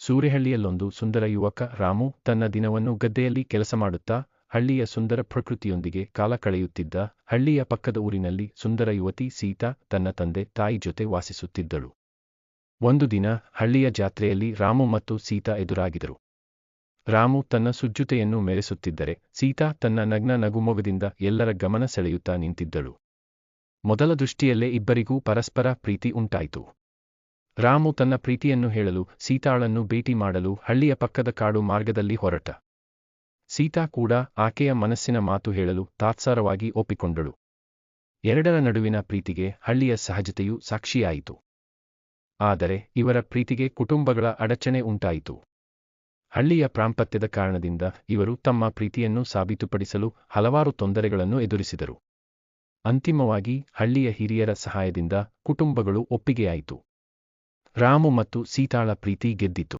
ಸೂರೆಹಳ್ಳಿಯಲ್ಲೊಂದು ಸುಂದರ ಯುವಕ ರಾಮು ತನ್ನ ದಿನವನ್ನು ಗದ್ದೆಯಲ್ಲಿ ಕೆಲಸ ಮಾಡುತ್ತಾ ಹಳ್ಳಿಯ ಸುಂದರ ಪ್ರಕೃತಿಯೊಂದಿಗೆ ಕಾಲ ಕಳೆಯುತ್ತಿದ್ದ. ಹಳ್ಳಿಯ ಪಕ್ಕದ ಊರಿನಲ್ಲಿ ಸುಂದರ ಯುವತಿ ಸೀತಾ ತನ್ನ ತಂದೆ ತಾಯಿ ಜೊತೆ ವಾಸಿಸುತ್ತಿದ್ದಳು. ಒಂದು ದಿನ ಹಳ್ಳಿಯ ಜಾತ್ರೆಯಲ್ಲಿ ರಾಮು ಮತ್ತು ಸೀತಾ ಎದುರಾಗಿದರು. ರಾಮು ತನ್ನ ಸುಜ್ಜುತೆಯನ್ನು ಮೆರೆಸುತ್ತಿದ್ದರೆ ಸೀತಾ ತನ್ನ ನಗ್ನ ನಗುಮೊಗದಿಂದ ಎಲ್ಲರ ಗಮನ ಸೆಳೆಯುತ್ತಾ ನಿಂತಿದ್ದಳು. ಮೊದಲ ದೃಷ್ಟಿಯಲ್ಲೇ ಇಬ್ಬರಿಗೂ ಪರಸ್ಪರ ಪ್ರೀತಿ ಉಂಟಾಯಿತು. ರಾಮು ತನ್ನ ಪ್ರೀತಿಯನ್ನು ಹೇಳಲು ಸೀತಾಳನ್ನು ಭೇಟಿ ಮಾಡಲು ಹಳ್ಳಿಯ ಪಕ್ಕದ ಕಾಡು ಮಾರ್ಗದಲ್ಲಿ ಹೊರಟ. ಸೀತಾ ಕೂಡ ಆಕೆಯ ಮನಸ್ಸಿನ ಮಾತು ಹೇಳಲು ತಾತ್ಸಾರವಾಗಿ ಒಪ್ಪಿಕೊಂಡಳು. ಎರಡರ ನಡುವಿನ ಪ್ರೀತಿಗೆ ಹಳ್ಳಿಯ ಸಹಜತೆಯು ಸಾಕ್ಷಿಯಾಯಿತು. ಆದರೆ ಇವರ ಪ್ರೀತಿಗೆ ಕುಟುಂಬಗಳ ಅಡಚಣೆ ಉಂಟಾಯಿತು. ಹಳ್ಳಿಯ ಪ್ರಾಂಪತ್ಯದ ಕಾರಣದಿಂದ ಇವರು ತಮ್ಮ ಪ್ರೀತಿಯನ್ನು ಸಾಬೀತುಪಡಿಸಲು ಹಲವಾರು ತೊಂದರೆಗಳನ್ನು ಎದುರಿಸಿದರು. ಅಂತಿಮವಾಗಿ ಹಳ್ಳಿಯ ಹಿರಿಯರ ಸಹಾಯದಿಂದ ಕುಟುಂಬಗಳು ಒಪ್ಪಿಗೆಯಾಯಿತು. ರಾಮು ಮತ್ತು ಸೀತಾಳ ಪ್ರೀತಿ ಗೆದ್ದಿತು.